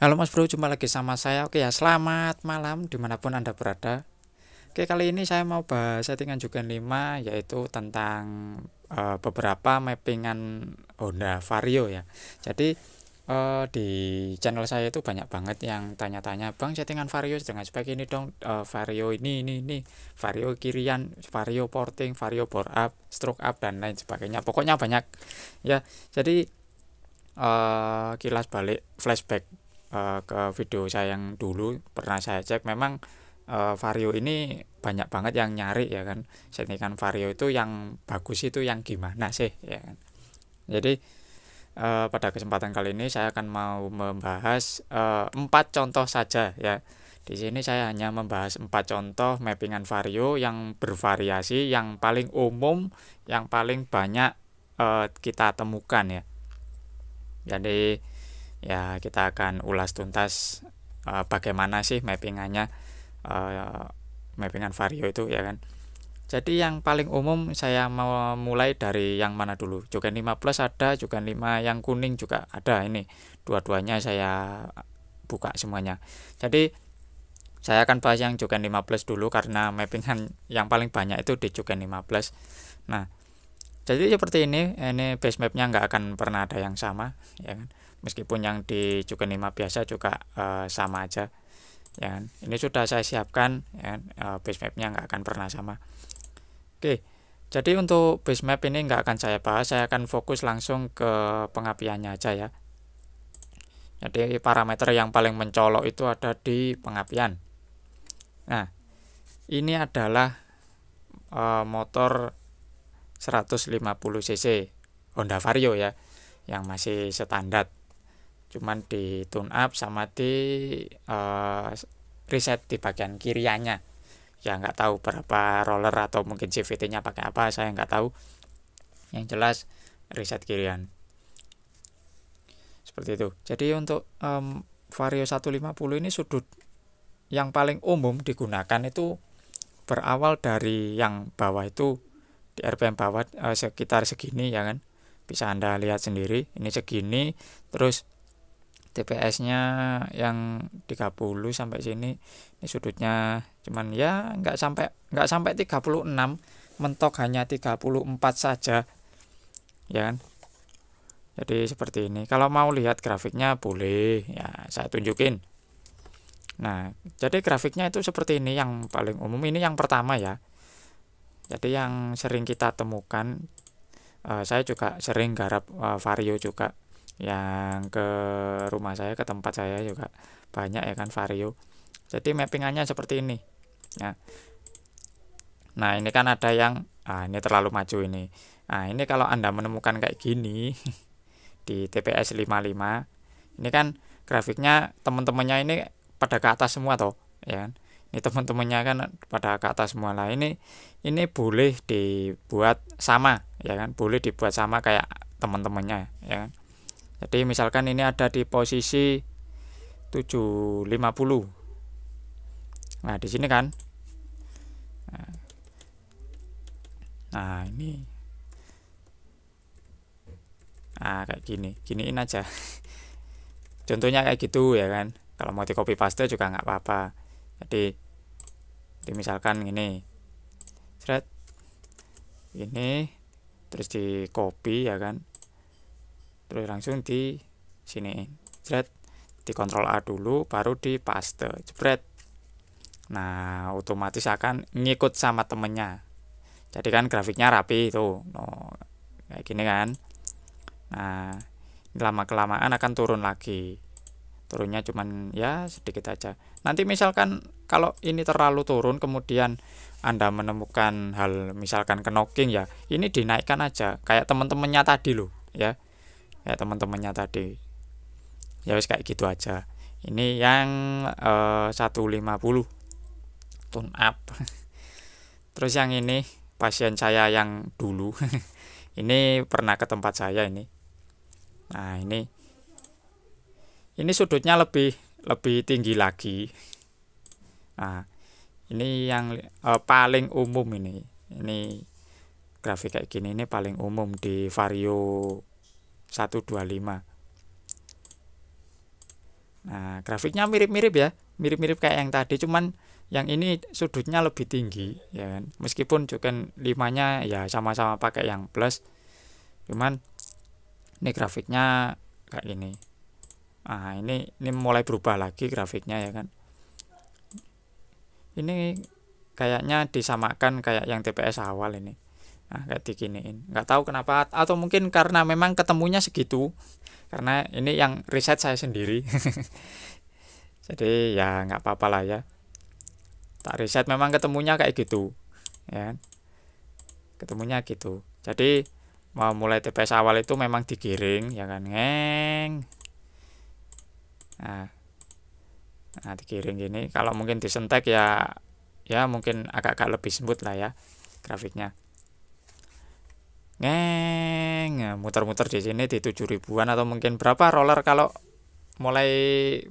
Halo Mas Bro, jumpa lagi sama saya. Oke ya, selamat malam dimanapun Anda berada. Oke, kali ini saya mau bahas settingan Jugen 5, yaitu tentang beberapa mappingan Honda Vario ya. Jadi di channel saya itu banyak banget yang tanya-tanya, Bang, settingan Vario dengan spek ini dong, Vario ini, Vario kirian, Vario porting, Vario bore up, stroke up, dan lain sebagainya. Pokoknya banyak ya. Jadi kilas balik flashback ke video saya yang dulu pernah saya cek, memang Vario ini banyak banget yang nyari ya kan, settingan Vario itu yang bagus itu yang gimana sih ya kan. Jadi pada kesempatan kali ini saya akan mau membahas 4 contoh saja ya. Di sini saya hanya membahas 4 contoh mappingan Vario yang bervariasi, yang paling umum, yang paling banyak kita temukan ya. Jadi ya kita akan ulas tuntas bagaimana sih mappingannya, mappingan Vario itu ya kan. Jadi yang paling umum saya mau mulai dari yang mana dulu? Jugen 5 Plus ada, Jugen 5 yang kuning juga ada. Ini dua-duanya saya buka semuanya. Jadi saya akan bahas yang Jugen 5 Plus dulu karena mappingan yang paling banyak itu di Jugen 5 Plus. Nah, jadi seperti ini base mapnya nggak akan pernah ada yang sama ya kan. Meskipun yang di Jugen 5 biasa juga sama aja ya kan. Ini sudah saya siapkan ya kan, base mapnya nggak akan pernah sama. Oke, jadi untuk base map ini nggak akan saya bahas, saya akan fokus langsung ke pengapiannya aja ya. Jadi parameter yang paling mencolok itu ada di pengapian. Nah, ini adalah motor 150 cc Honda Vario ya, yang masih standar, cuman di tune up sama di reset di bagian kiriannya ya. Nggak tahu berapa roller atau mungkin CVT-nya pakai apa, saya nggak tahu. Yang jelas reset kirian seperti itu. Jadi untuk Vario 150 ini sudut yang paling umum digunakan itu berawal dari yang bawah itu, di RPM bawah sekitar segini ya kan, bisa Anda lihat sendiri ini segini. Terus TPS-nya yang 30 sampai sini, ini sudutnya cuman ya nggak sampai 36, mentok hanya 34 saja ya kan. Jadi seperti ini. Kalau mau lihat grafiknya boleh ya, saya tunjukin. Nah, jadi grafiknya itu seperti ini, yang paling umum ini yang pertama ya. Jadi yang sering kita temukan, saya juga sering garap Vario juga, yang ke rumah saya, ke tempat saya juga banyak ya kan Vario. Jadi mappingannya seperti ini ya. Nah, ini kan ada yang ini terlalu maju ini. Nah, ini kalau Anda menemukan kayak gini di TPS 55, ini kan grafiknya teman-temannya ini pada ke atas semua toh ya kan. Ini teman-temannya kan pada ke atas semua lah. Ini boleh dibuat sama ya kan, boleh dibuat sama kayak teman-temannya ya kan. Jadi misalkan ini ada di posisi 750. Nah, di sini kan. Nah, ini. Nah, kayak giniin aja. Contohnya kayak gitu ya kan. Kalau mau di copy paste juga nggak apa-apa. Jadi misalkan ini, thread ini, terus di copy ya kan, terus langsung di sini thread, di Ctrl A dulu, baru di paste, jebret. Nah, otomatis akan ngikut sama temennya. Jadi kan grafiknya rapi itu, kayak gini kan. Nah, lama kelamaan akan turun lagi. Turunnya cuman ya sedikit aja. Nanti misalkan kalau ini terlalu turun, kemudian Anda menemukan hal misalkan knocking ya, ini dinaikkan aja kayak teman-temannya tadi loh ya. Kayak teman-temannya tadi. Ya wis kayak gitu aja. Ini yang 150 tune up. Terus yang ini pasien saya yang dulu. Ini pernah ke tempat saya ini. Nah, ini sudutnya lebih tinggi lagi. Nah, ini yang paling umum ini. Ini grafik kayak gini ini paling umum di Vario 125. Nah, grafiknya mirip-mirip ya, mirip-mirip kayak yang tadi, cuman yang ini sudutnya lebih tinggi ya kan. Meskipun juga 5-nya ya sama-sama pakai yang plus, cuman ini grafiknya kayak gini. Nah, ini mulai berubah lagi grafiknya ya kan. Ini kayaknya disamakan kayak yang TPS awal ini. Nah, kayak diginiin. Nggak tahu kenapa, atau mungkin karena memang ketemunya segitu. Karena ini yang riset saya sendiri. Jadi ya nggak apa-apa lah ya. Tak riset memang ketemunya kayak gitu. Ya, ketemunya gitu. Jadi mau mulai TPS awal itu memang digiring ya kan, ngeng. Nah, digiring gini. Kalau mungkin disentek ya mungkin agak-agak lebih smooth lah ya grafiknya. Ngeng, nah, muter-muter di sini di 7 ribuan atau mungkin berapa roller kalau mulai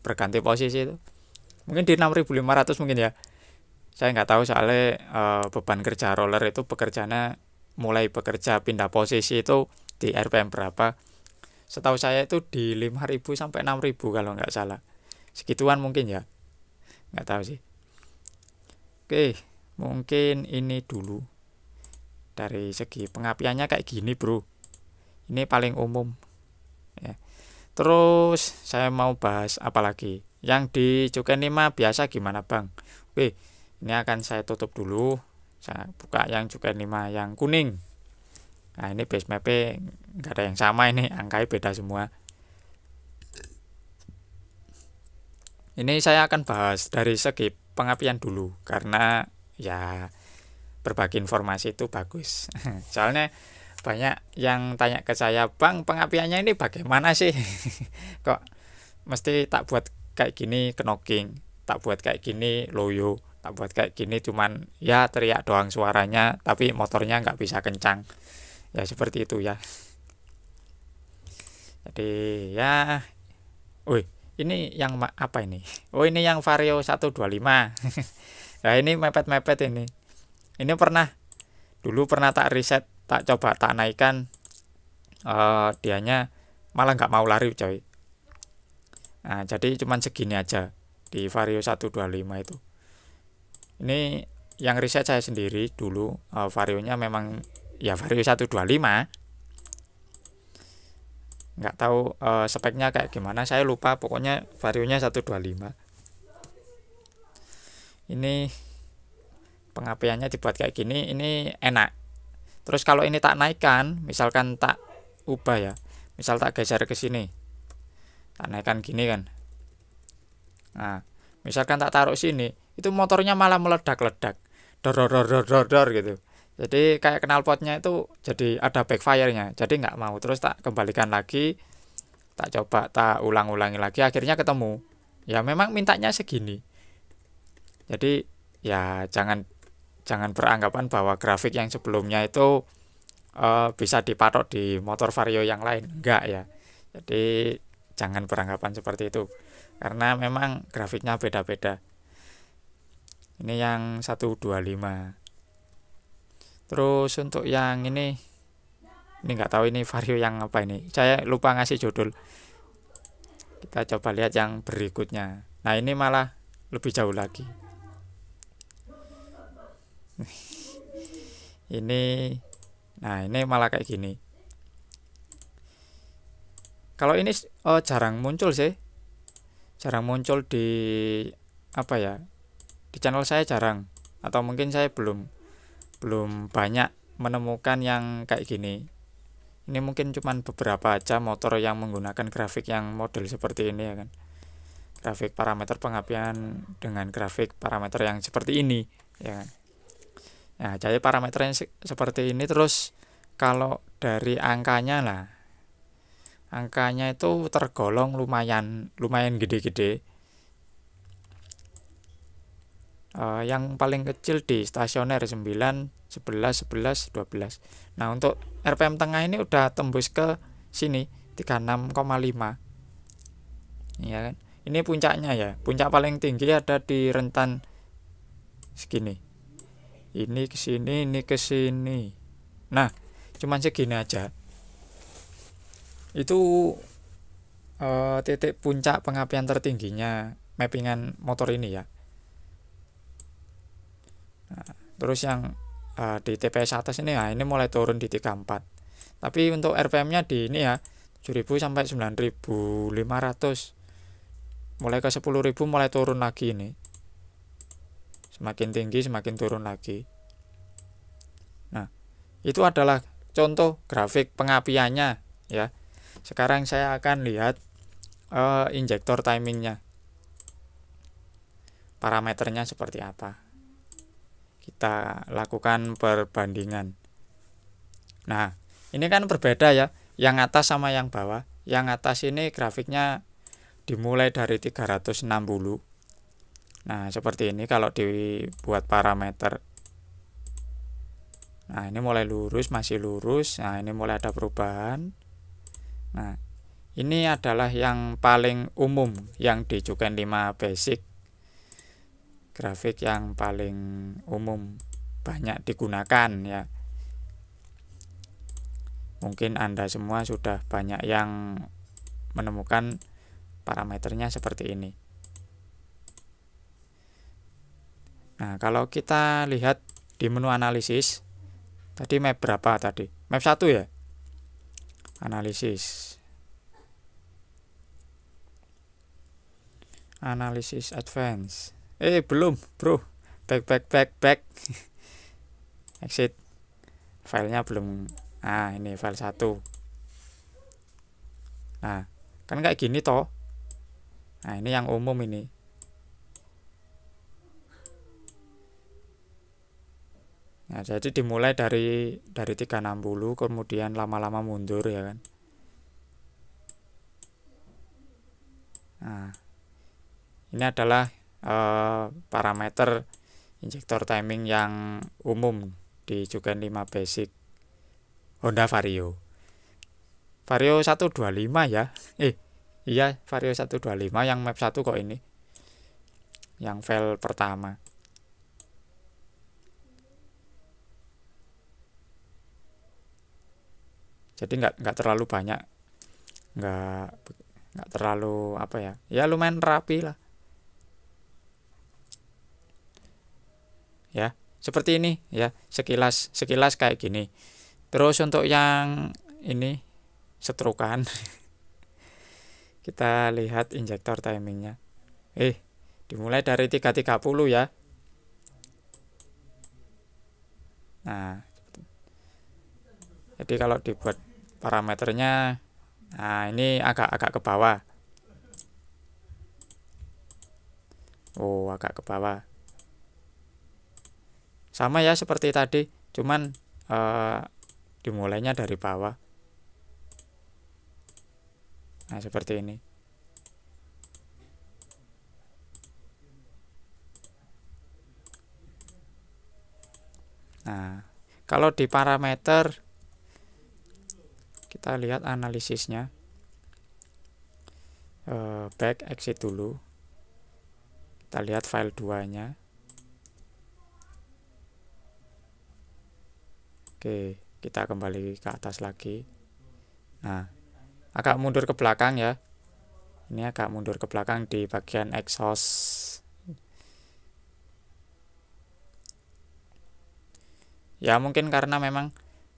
berganti posisi itu. Mungkin di 6.500 mungkin ya. Saya nggak tahu soalnya beban kerja roller itu pekerjaannya mulai bekerja pindah posisi itu di RPM berapa. Setahu saya itu di 5.000 sampai 6.000 kalau nggak salah. Segituan mungkin ya. Nggak tahu sih. Oke, mungkin ini dulu. Dari segi pengapiannya kayak gini bro. Ini paling umum ya. Terus saya mau bahas apa lagi. Yang di Cuken 5 biasa gimana bang? Oke, ini akan saya tutup dulu. Saya buka yang Cuken 5 yang kuning. Nah, ini base map-nya nggak ada yang sama, ini angkanya beda semua. Ini saya akan bahas dari segi pengapian dulu, karena ya berbagi informasi itu bagus. Soalnya banyak yang tanya ke saya, bang pengapiannya ini bagaimana sih? Kok mesti tak buat kayak gini knocking, tak buat kayak gini loyo, tak buat kayak gini cuman ya teriak doang suaranya, tapi motornya nggak bisa kencang. Ya seperti itu ya. Jadi ya, wih, ini yang apa ini? Oh, ini yang Vario 125. Nah, ini mepet-mepet ini. Ini dulu pernah tak riset, tak coba tak naikkan, dianya malah nggak mau lari coy. Nah, jadi cuman segini aja di Vario 125 itu. Ini yang riset saya sendiri dulu, varionya memang ya Vario 125. Nggak tahu speknya kayak gimana, saya lupa, pokoknya varionya 125. Ini pengapiannya dibuat kayak gini, ini enak. Terus kalau ini tak naikkan, misalkan tak ubah ya, misal tak geser ke sini, tak naikkan gini kan. Nah, misalkan tak taruh sini, itu motornya malah meledak-ledak, dor gitu. Jadi kayak knalpotnya itu jadi ada backfire-nya, jadi nggak mau. Terus tak kembalikan lagi, tak coba tak ulang-ulangi lagi, akhirnya ketemu. Ya memang mintanya segini. Jadi ya jangan beranggapan bahwa grafik yang sebelumnya itu bisa dipatok di motor Vario yang lain, enggak ya. Jadi jangan beranggapan seperti itu, karena memang grafiknya beda-beda. Ini yang 125. Terus untuk yang ini nggak tahu ini Vario yang apa ini, saya lupa ngasih judul. Kita coba lihat yang berikutnya. Nah, ini malah lebih jauh lagi. Ini malah kayak gini. Kalau ini jarang muncul sih, jarang muncul di apa ya, di channel saya jarang, atau mungkin saya belum banyak menemukan yang kayak gini. Ini mungkin cuman beberapa aja motor yang menggunakan grafik yang model seperti ini ya kan, grafik parameter pengapian dengan grafik parameter yang seperti ini ya kan. Nah, jadi parameternya seperti ini. Terus kalau dari angkanya itu tergolong lumayan gede-gede. Yang paling kecil di stasioner 9, 11, 11, 12. Nah, untuk RPM tengah ini udah tembus ke sini 36,5. Ya kan? Ini puncaknya ya. Puncak paling tinggi ada di rentan segini. Ini ke sini, ini ke sini. Nah, cuman segini aja. Itu titik puncak pengapian tertingginya mappingan motor ini ya. Nah, terus yang di TPS atas ini, nah ini mulai turun di 34. Tapi untuk RPM-nya di ini ya 7.000 sampai 9.500. Mulai ke 10.000 mulai turun lagi ini. Semakin tinggi semakin turun lagi. Nah, itu adalah contoh grafik pengapiannya ya. Sekarang saya akan lihat injektor timingnya. Parameternya seperti apa. Kita lakukan perbandingan. Nah, ini kan berbeda ya, yang atas sama yang bawah. Yang atas ini grafiknya dimulai dari 360. Nah, seperti ini kalau dibuat parameter. Nah, ini mulai lurus, masih lurus. Nah, ini mulai ada perubahan. Nah, ini adalah yang paling umum yang di Juken 5 Basic. Grafik yang paling umum banyak digunakan ya. Mungkin Anda semua sudah banyak yang menemukan parameternya seperti ini. Nah, kalau kita lihat di menu analisis, tadi map berapa tadi? Map 1 ya? Analisis. Analisis advance. Belum, bro. Back. Exit. Filenya belum. Nah, ini file 1. Nah, kan kayak gini toh. Nah, ini yang umum ini. Nah, jadi dimulai dari 360 kemudian lama-lama mundur ya kan. Nah, ini adalah parameter injektor timing yang umum di Juken 5 Basic Honda Vario. Vario 125 ya. Iya, Vario 125 yang map 1 kok ini. Yang file pertama. Jadi nggak terlalu banyak. Nggak terlalu apa ya. Ya lumayan rapi lah. Ya, seperti ini ya, sekilas kayak gini. Terus untuk yang ini setrukan kita lihat injektor timingnya. Dimulai dari 330 ya. Nah, jadi kalau dibuat parameternya, nah ini agak ke bawah. Agak ke bawah. Sama ya seperti tadi, cuman dimulainya dari bawah. Nah, seperti ini. Nah, kalau di parameter kita lihat analisisnya. Back exit dulu. Kita lihat file 2-nya. Oke, kita kembali ke atas lagi. Nah, agak mundur ke belakang ya. Ini agak mundur ke belakang di bagian exhaust. Ya mungkin karena memang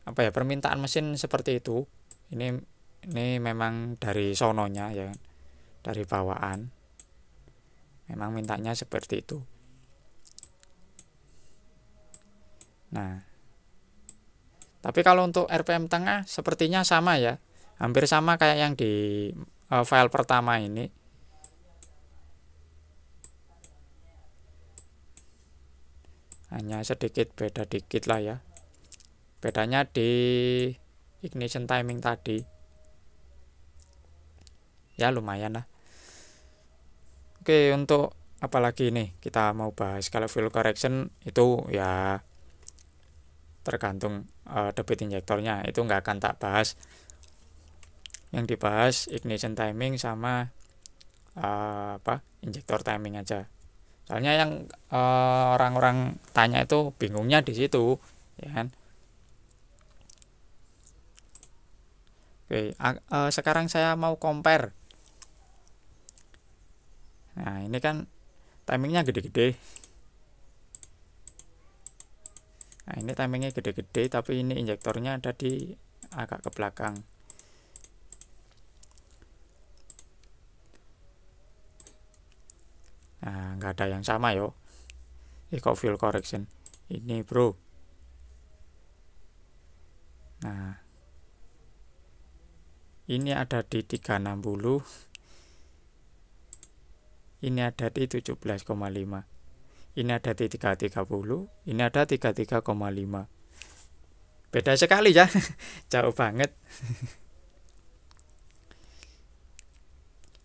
apa ya, permintaan mesin seperti itu. Ini memang dari sononya ya, dari bawaan. Memang mintanya seperti itu. Nah, tapi kalau untuk RPM tengah sepertinya sama ya. Hampir sama kayak yang di file pertama ini. Hanya sedikit beda dikit lah ya. Bedanya di ignition timing tadi. Ya lumayan lah. Oke, untuk apalagi nih kita mau bahas. Kalau fuel correction itu ya tergantung debit injektornya, itu nggak akan tak bahas. Yang dibahas ignition timing sama injektor timing aja. Soalnya yang orang-orang tanya itu bingungnya di situ, ya kan? Oke, sekarang saya mau compare Nah ini kan timingnya gede-gede. Nah ini timingnya gede-gede, tapi ini injektornya ada di agak ke belakang. Nah nggak ada yang sama yo. Eco fuel correction ini bro. Nah ini ada di 360, ini ada di 17,5, ini ada di 330, ini ada 33,5. Beda sekali ya. Jauh banget.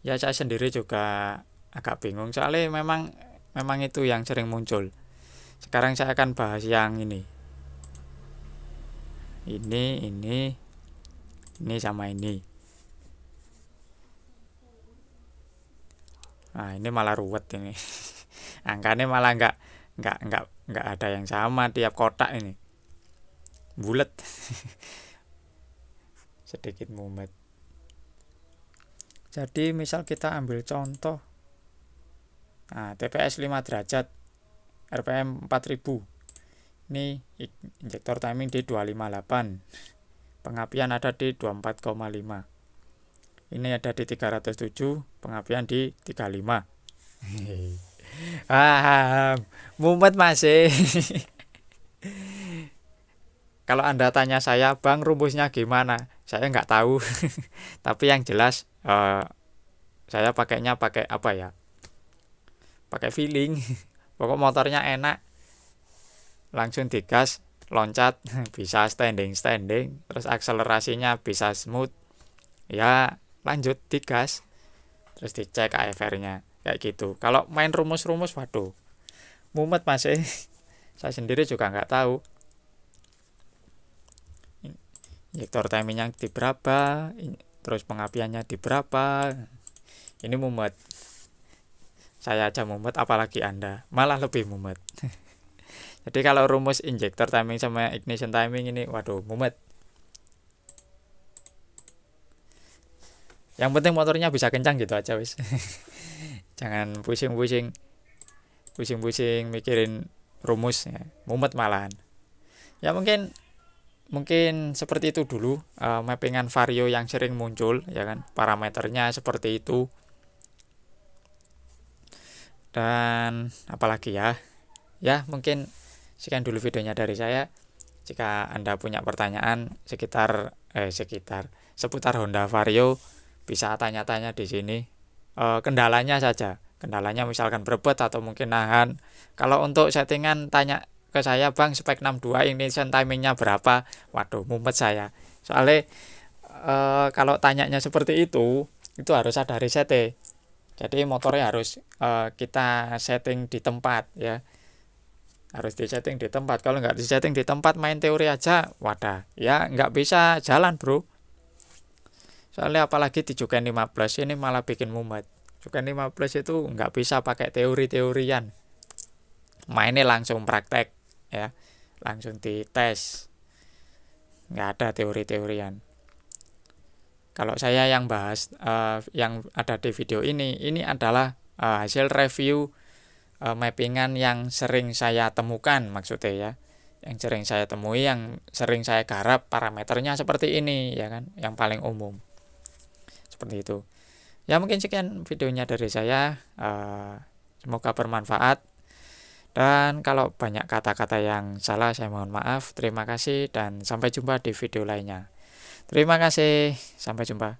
Ya saya sendiri juga agak bingung soalnya memang itu yang sering muncul. Sekarang saya akan bahas yang ini sama ini. Nah ini malah ruwet ini. Angkanya malah nggak ada yang sama tiap kotak ini. Bulat. Sedikit mumet. Jadi misal kita ambil contoh, nah, TPS 5 derajat RPM 4000, ini injektor timing di 258, pengapian ada di 24,5, ini ada di 307, pengapian di 35. Mumet masih. Kalau Anda tanya saya, Bang, rumusnya gimana? Saya nggak tahu. Tapi yang jelas saya pakai apa ya? Pakai feeling. Pokok motornya enak. Langsung digas, loncat, bisa standing, terus akselerasinya bisa smooth. Ya, lanjut digas. Terus dicek AFR-nya kayak gitu. Kalau main rumus-rumus, waduh, mumet masih. Saya sendiri juga nggak tahu. Injektor timingnya di berapa, terus pengapiannya di berapa. Ini mumet. Saya aja mumet, apalagi Anda. Malah lebih mumet. Jadi kalau rumus injektor timing sama ignition timing ini, waduh, mumet. Yang penting motornya bisa kencang gitu aja wis. Jangan pusing-pusing mikirin rumus ya. Mumet malahan. Ya mungkin seperti itu dulu mappingan vario yang sering muncul ya kan, parameternya seperti itu. Dan apalagi ya mungkin sekian dulu videonya dari saya. Jika Anda punya pertanyaan seputar Honda Vario, bisa tanya-tanya di sini. Kendalanya misalkan berebut atau mungkin nahan. Kalau untuk settingan tanya ke saya, Bang, spek 62 ignition timingnya berapa? Waduh, mumet saya. Soalnya kalau tanyanya seperti itu harus ada risetnya. Jadi motornya harus kita setting di tempat ya. Harus disetting di tempat. Kalau nggak disetting di tempat, main teori aja, wadah, ya nggak bisa jalan bro. Soalnya apalagi di Juken 15 ini malah bikin mumet. Juken 15 itu nggak bisa pakai teori-teorian. Mainnya langsung praktek ya, langsung dites, nggak ada teori-teorian. Kalau saya yang bahas yang ada di video ini adalah hasil review mappingan yang sering saya temukan, maksudnya ya, yang sering saya temui, yang sering saya garap, parameternya seperti ini ya kan, yang paling umum seperti itu ya. Mungkin sekian videonya dari saya, semoga bermanfaat. Dan kalau banyak kata-kata yang salah, saya mohon maaf. Terima kasih dan sampai jumpa di video lainnya. Terima kasih, sampai jumpa.